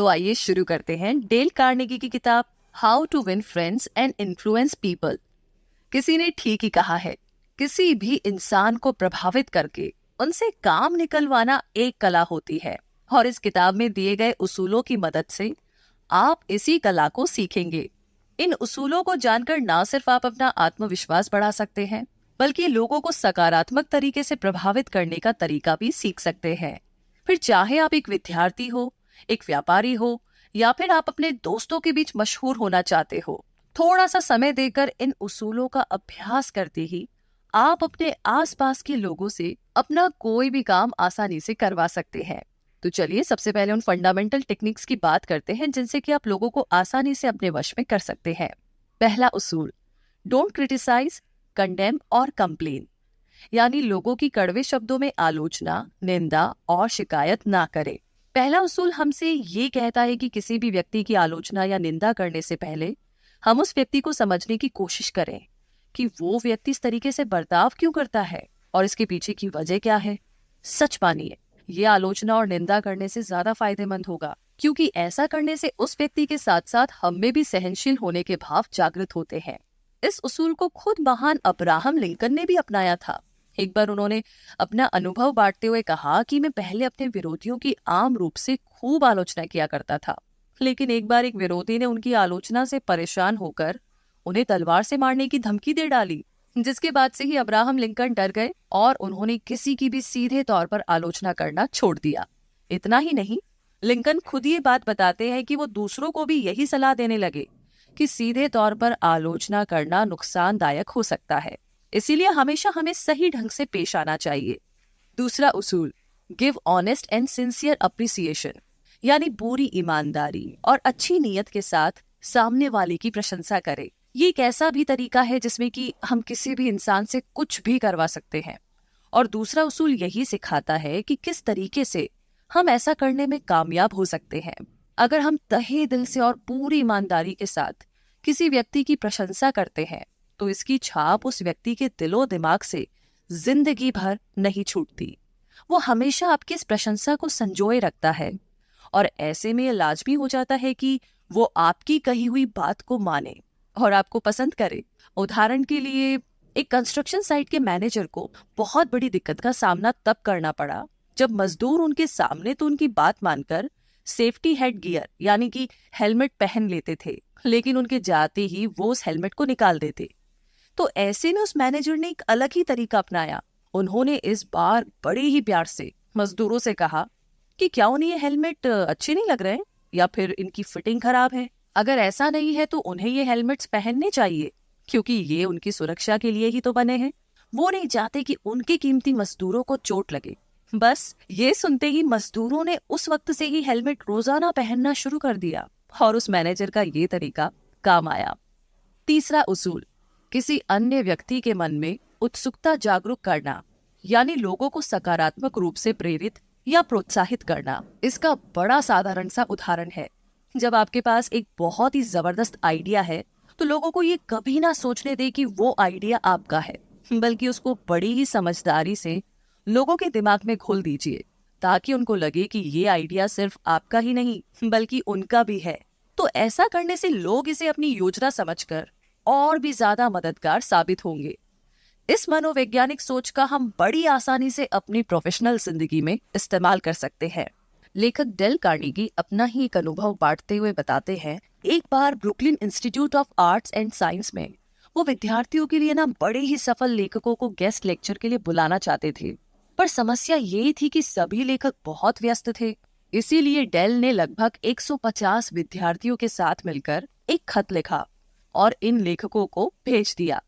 तो आइए शुरू करते हैं डेल कार्नेगी की किताब how to win friends and influence people. किसी ने ठीक ही कहा है, किसी भी इंसान को प्रभावित करके उनसे काम निकलवाना एक कला होती है, और इस किताब में दिए गए उसूलों की मदद से आप इसी कला को सीखेंगे। इन उसूलों को जानकर ना सिर्फ आप अपना आत्मविश्वास बढ़ा सकते हैं, बल्कि लोगों को सकारात्मक तरीके से प्रभावित करने का तरीका भी सीख सकते हैं। फिर चाहे आप एक विद्यार्थी हो, एक व्यापारी हो, या फिर आप अपने दोस्तों के बीच मशहूर होना चाहते हो, थोड़ा सा समय देकर इन उसूलों का अभ्यास करते ही आप अपने आसपास के लोगों से अपना कोई भी काम आसानी से करवा सकते हैं। तो चलिए सबसे पहले उन फंडामेंटल टेक्निक्स की बात करते हैं जिनसे कि आप लोगों को आसानी से अपने वश में कर सकते हैं। पहला उसूल, डोंट क्रिटिसाइज, कंडेम और कंप्लेन, यानी लोगों की कड़वे शब्दों में आलोचना, निंदा और शिकायत ना करें। पहला उसूल हमसे ये कहता है कि किसी भी व्यक्ति की आलोचना या निंदा करने से पहले हम उस व्यक्ति को समझने की कोशिश करें कि वो व्यक्ति इस तरीके से बर्ताव क्यों करता है और इसके पीछे की वजह क्या है। सच मानिए, ये आलोचना और निंदा करने से ज्यादा फायदेमंद होगा, क्योंकि ऐसा करने से उस व्यक्ति के साथ साथ हम में भी सहनशील होने के भाव जागृत होते हैं। इस उसूल को खुद महान अब्राहम लिंकन ने भी अपनाया था। एक बार उन्होंने अपना अनुभव बांटते हुए कहा कि मैं पहले अपने विरोधियों की आम रूप से खूब आलोचना किया करता था, लेकिन एक बार एक विरोधी ने उनकी आलोचना से परेशान होकर उन्हें तलवार से मारने की धमकी दे डाली, जिसके बाद से ही अब्राहम लिंकन डर गए और उन्होंने किसी की भी सीधे तौर पर आलोचना करना छोड़ दिया। इतना ही नहीं, लिंकन खुद ये बात बताते हैं कि वो दूसरों को भी यही सलाह देने लगे कि सीधे तौर पर आलोचना करना नुकसानदायक हो सकता है, इसीलिए हमेशा हमें सही ढंग से पेश आना चाहिए। दूसरा उसूल, give honest and sincere appreciation, यानी पूरी ईमानदारी और अच्छी नीयत के साथ सामने वाले की प्रशंसा करें। ये एक ऐसा भी तरीका है जिसमें कि हम किसी भी इंसान से कुछ भी करवा सकते हैं। और दूसरा उसूल यही सिखाता है कि किस तरीके से हम ऐसा करने में कामयाब हो सकते हैं। अगर हम तहे दिल से और पूरी ईमानदारी के साथ किसी व्यक्ति की प्रशंसा करते हैं तो इसकी छाप उस व्यक्ति के दिलो दिमाग से जिंदगी भर नहीं छूटती। वो हमेशा आपकी इस प्रशंसा को संजोए रखता है और ऐसे में ये लाजमी हो जाता है कि वो आपकी कही हुई बात को माने और आपको पसंद करे। उदाहरण के लिए, एक कंस्ट्रक्शन साइट के मैनेजर को बहुत बड़ी दिक्कत का सामना तब करना पड़ा जब मजदूर उनके सामने तो उनकी बात मानकर सेफ्टी हेड गियर यानी कि हेलमेट पहन लेते थे, लेकिन उनके जाते ही वो उस हेलमेट को निकाल देते। तो ऐसे में उस मैनेजर ने एक अलग ही तरीका अपनाया। उन्होंने इस बार बड़े ही प्यार से मजदूरों से कहा कि क्या उन्हें ये हेलमेट अच्छे नहीं लग रहे हैं या फिर इनकी फिटिंग खराब है। अगर ऐसा नहीं है तो उन्हें ये हेलमेट्स पहनने चाहिए, क्योंकि ये उनकी सुरक्षा के लिए ही तो बने हैं। वो नहीं चाहते कि उनके कीमती मजदूरों को चोट लगे। बस ये सुनते ही मजदूरों ने उस वक्त से ही हेलमेट रोजाना पहनना शुरू कर दिया और उस मैनेजर का ये तरीका काम आया। तीसरा उसूल, किसी अन्य व्यक्ति के मन में उत्सुकता जागरूक करना, यानी लोगों को सकारात्मक रूप से प्रेरित या प्रोत्साहित करना। इसका बड़ा साधारण सा उदाहरण है, जब आपके पास एक बहुत ही जबरदस्त आइडिया है तो लोगों को ये कभी ना सोचने दे कि वो आइडिया आपका है, बल्कि उसको बड़ी ही समझदारी से लोगों के दिमाग में घोल दीजिए ताकि उनको लगे कि ये आइडिया सिर्फ आपका ही नहीं बल्कि उनका भी है। तो ऐसा करने से लोग इसे अपनी योजना समझकर और भी ज्यादा मददगार साबित होंगे। इस मनोवैज्ञानिक सोच का हम बड़ी आसानी से अपनी प्रोफेशनल जिंदगी में इस्तेमाल कर सकते हैं। लेखक डेल कार्नेगी अपना ही एक अनुभव बांटते हुए बताते हैं, एक बार Brooklyn institute of arts and science में वो विद्यार्थियों के लिए बड़े ही सफल लेखकों को गेस्ट लेक्चर के लिए बुलाना चाहते थे, पर समस्या ये थी कि सभी लेखक बहुत व्यस्त थे। इसीलिए डेल ने लगभग 150 विद्यार्थियों के साथ मिलकर एक खत लिखा और इन लेखकों को भेज दिया।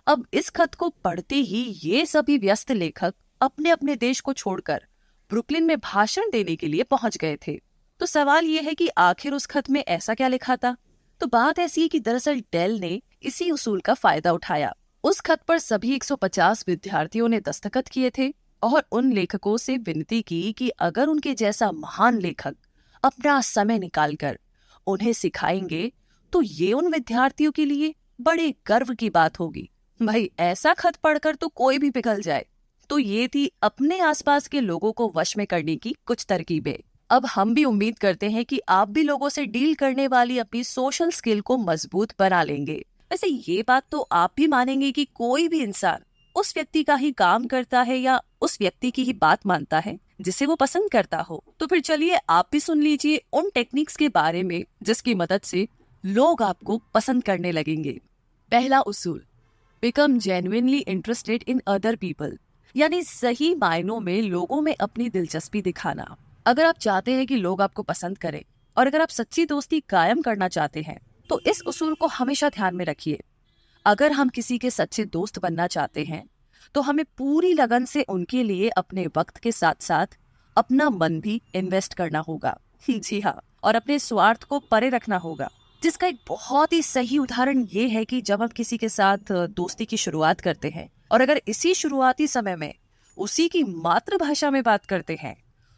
अब इस खत को पढ़ते ही ये सभी व्यस्त लेखक अपने अपने देश को छोड़कर ब्रुकलिन में भाषण देने के लिए पहुंच गए थे। तो सवाल ये है कि आखिर उस खत में ऐसा क्या लिखा था। तो बात ऐसी है कि दरअसल डेल ने इसी उसूल का फायदा उठाया। उस खत पर सभी 150 विद्यार्थियों ने दस्तखत किए थे और उन लेखकों से विनती की कि अगर उनके जैसा महान लेखक अपना समय निकालकर उन्हें सिखाएंगे तो ये उन विद्यार्थियों के लिए बड़े गर्व की बात होगी। भाई, ऐसा खत पढ़कर तो कोई भी पिघल जाए। तो ये थी अपने आसपास के लोगों को वश में करने की कुछ तरकीबें। अब हम भी उम्मीद करते हैं कि आप भी लोगों से डील करने वाली अपनी सोशल स्किल को मजबूत बना लेंगे। वैसे ये बात तो आप भी मानेंगे कि कोई भी इंसान उस व्यक्ति का ही काम करता है या उस व्यक्ति की ही बात मानता है जिसे वो पसंद करता हो। तो फिर चलिए आप भी सुन लीजिए उन टेक्निक्स के बारे में जिसकी मदद से लोग आपको पसंद करने लगेंगे। पहला उसूल, become genuinely interested in other people, यानी सही मायनों में लोगों में अपनी दिलचस्पी दिखाना। अगर आप चाहते हैं कि लोग आपको पसंद करें और अगर आप सच्ची दोस्ती कायम करना चाहते हैं तो इस उसूल को हमेशा ध्यान में रखिए। अगर हम किसी के सच्चे दोस्त बनना चाहते हैं तो हमें पूरी लगन से उनके लिए अपने वक्त के साथ साथ अपना मन भी इन्वेस्ट करना होगा। जी हाँ, और अपने स्वार्थ को परे रखना होगा। जिसका एक बहुत ही सही उदाहरण ये है कि जब हम किसी के साथ दोस्ती की शुरुआत करते हैं और अगर इसी शुरुआती समय में उसी की मातृभाषा में बात करते हैं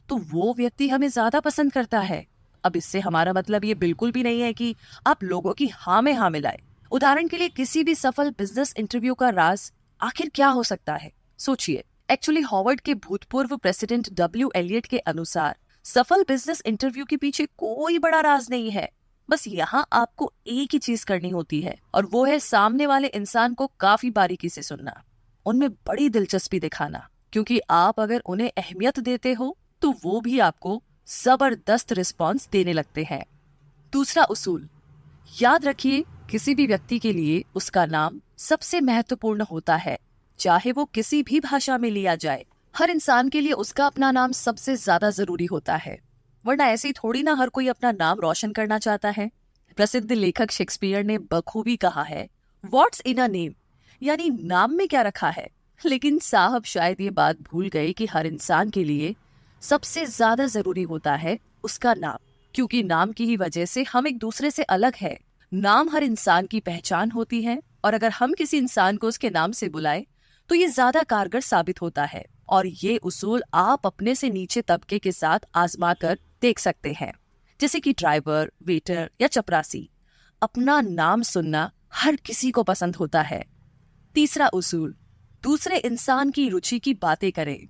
तो वो व्यक्ति हमें ज्यादा पसंद करता है। अब इससे हमारा मतलब ये बिल्कुल भी नहीं है कि आप लोगों की हाँ में हाँ मिलाए। उदाहरण के लिए किसी भी सफल बिजनेस इंटरव्यू का राज आखिर क्या हो सकता है? सोचिए। एक्चुअली हार्वर्ड के भूतपूर्व प्रेसिडेंट डब्ल्यू एलियट के अनुसार सफल बिजनेस इंटरव्यू के पीछे कोई बड़ा राज नहीं है। बस यहाँ आपको एक ही चीज करनी होती है और वो है सामने वाले इंसान को काफी बारीकी से सुनना, उनमें बड़ी दिलचस्पी दिखाना, क्योंकि आप अगर उन्हें अहमियत देते हो तो वो भी आपको जबरदस्त रिस्पॉन्स देने लगते हैं। दूसरा उसूल, याद रखिए किसी भी व्यक्ति के लिए उसका नाम सबसे महत्वपूर्ण होता है, चाहे वो किसी भी भाषा में लिया जाए। हर इंसान के लिए उसका अपना नाम सबसे ज्यादा जरूरी होता है, वरना ऐसे ही थोड़ी ना हर कोई अपना नाम रोशन करना चाहता है। प्रसिद्ध लेखक शेक्सपियर ने बखूबी कहा है, व्हाट्स इन अ नेम, यानी नाम में क्या रखा है। लेकिन साहब शायद ये बात भूल गए कि हर इंसान के लिए सबसे ज्यादा जरूरी होता है उसका नाम, क्योंकि नाम की ही वजह से हम एक दूसरे से अलग है। नाम हर इंसान की पहचान होती है और अगर हम किसी इंसान को उसके नाम से बुलाए तो ये ज्यादा कारगर साबित होता है। और ये उसूल आप अपने से नीचे तबके के साथ आजमा कर देख सकते हैं, जैसे कि ड्राइवर, वेटर या चपरासी। अपना नाम सुनना हर किसी को पसंद होता है। तीसरा उसूल, दूसरे इंसान की रुचि की बातें करें।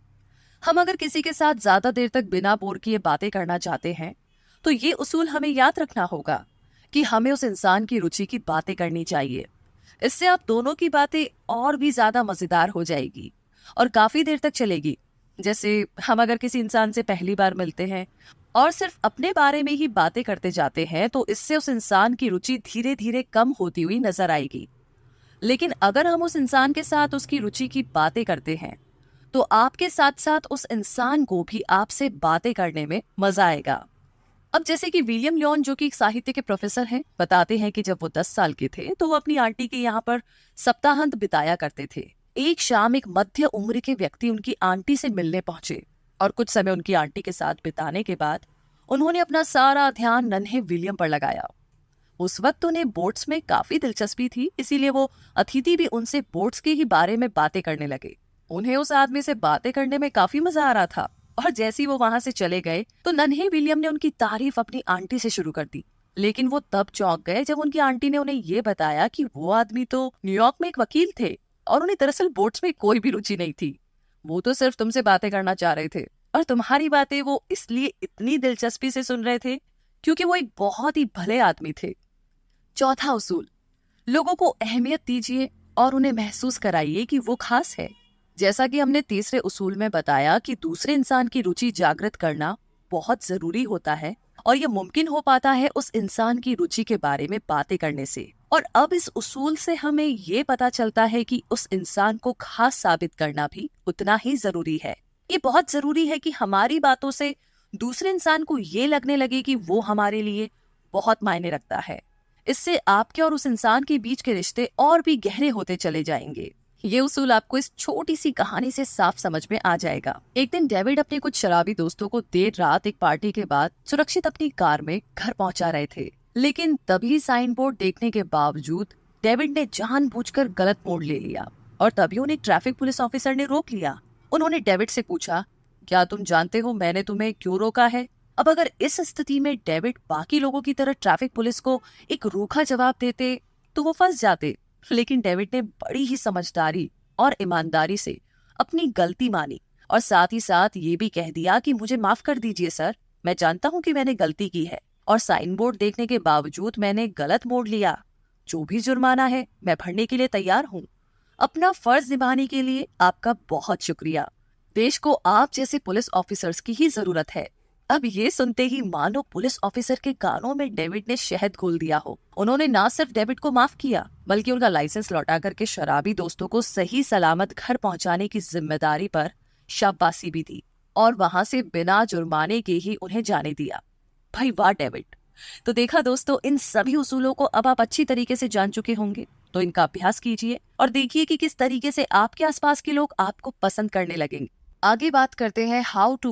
हम अगर किसी के साथ ज्यादा देर तक बिना बोर किए बातें करना चाहते हैं तो ये उसूल हमें याद रखना होगा कि हमें उस इंसान की रुचि की बातें करनी चाहिए। इससे आप दोनों की बातें और भी ज्यादा मजेदार हो जाएगी और काफी देर तक चलेगी। जैसे हम अगर किसी इंसान से पहली बार मिलते हैं और सिर्फ अपने बारे में ही बातें करते जाते हैं तो इससे उस इंसान की रुचि धीरे धीरे कम होती हुई नजर आएगी। लेकिन अगर हम उस इंसान के साथ उसकी रुचि की बातें करते हैं तो आपके साथ साथ उस इंसान को भी आपसे बातें करने में मजा आएगा। अब जैसे कि विलियम लियोन, जो कि एक साहित्य के प्रोफेसर हैं, बताते हैं कि जब वो 10 साल के थे तो वो अपनी आंटी के यहाँ पर सप्ताहांत बिताया करते थे। एक शाम एक मध्य उम्र के व्यक्ति उनकी आंटी से मिलने पहुंचे और कुछ समय उनकी आंटी के साथ बिताने के बाद उन्होंने अपना सारा ध्यान नन्हे विलियम पर लगाया। उस वक्त उन्हें बोट्स में काफी दिलचस्पी थी, इसीलिए वो अतिथि भी उनसे बोट्स के ही बारे में बातें करने लगे। उन्हें उस आदमी से बातें करने में काफी मजा आ रहा था और जैसे ही वो वहां से चले गए तो नन्हे विलियम ने उनकी तारीफ अपनी आंटी से शुरू कर दी। लेकिन वो तब चौंक गए जब उनकी आंटी ने उन्हें ये बताया कि वो आदमी तो न्यूयॉर्क में एक वकील थे और उन्हें दरअसल बोट्स में कोई भी रुचि नहीं थी। वो तो सिर्फ तुमसे बातें करना चाह रहे थे और तुम्हारी बातें वो इसलिए इतनी दिलचस्पी से सुन रहे थे क्योंकि वो एक बहुत ही भले आदमी थे। चौथा उसूल, लोगों को अहमियत दीजिए और उन्हें महसूस कराइए कि वो खास है। जैसा कि हमने तीसरे उसूल में बताया कि दूसरे इंसान की रुचि जागृत करना बहुत जरूरी होता है और ये मुमकिन हो पाता है उस इंसान की रुचि के बारे में बातें करने से। और अब इस उसूल से हमें ये पता चलता है कि उस इंसान को खास साबित करना भी उतना ही जरूरी है। ये बहुत जरूरी है कि हमारी बातों से दूसरे इंसान को ये लगने लगे कि वो हमारे लिए बहुत मायने रखता है। इससे आपके और उस इंसान के बीच के रिश्ते और भी गहरे होते चले जाएंगे। ये उसूल आपको इस छोटी सी कहानी से साफ समझ में आ जाएगा। एक दिन डेविड अपने कुछ शराबी दोस्तों को देर रात एक पार्टी के बाद सुरक्षित अपनी कार में घर पहुंचा रहे थे, लेकिन तभी साइन बोर्ड देखने के बावजूद डेविड ने जानबूझकर गलत मोड़ ले लिया और तभी उन्हें ट्रैफिक पुलिस ऑफिसर ने रोक लिया। उन्होंने डेविड से पूछा, क्या तुम जानते हो मैंने तुम्हें क्यों रोका है? अब अगर इस स्थिति में डेविड बाकी लोगों की तरह ट्रैफिक पुलिस को एक रूखा जवाब देते तो वो फंस जाते, लेकिन डेविड ने बड़ी ही समझदारी और ईमानदारी से अपनी गलती मानी और साथ ही साथ ये भी कह दिया कि मुझे माफ कर दीजिए सर, मैं जानता हूँ कि मैंने गलती की है और साइन बोर्ड देखने के बावजूद मैंने गलत मोड़ लिया। जो भी जुर्माना है मैं भरने के लिए तैयार हूँ। अपना फर्ज निभाने के लिए आपका बहुत शुक्रिया। देश को आप जैसे पुलिस ऑफिसर्स की ही जरूरत है। अब ये सुनते ही मानो पुलिस ऑफिसर के कानों में डेविड ने शहद घोल दिया हो। उन्होंने ना सिर्फ डेविड को माफ किया बल्कि उनका लाइसेंस लौटा करके शराबी दोस्तों को सही सलामत घर पहुंचाने की जिम्मेदारी पर शाबाशी भी दी और वहां से बिना जुर्माने के ही उन्हें जाने दिया। भाई वाह डेविड। तो देखा दोस्तों, इन सभी उसूलों को अब आप अच्छी तरीके से जान चुके होंगे, तो इनका अभ्यास कीजिए और देखिए कि किस तरीके से आपके आसपास के लोग आपको पसंद करने लगेंगे। आगे बात करते हैं हाउ टू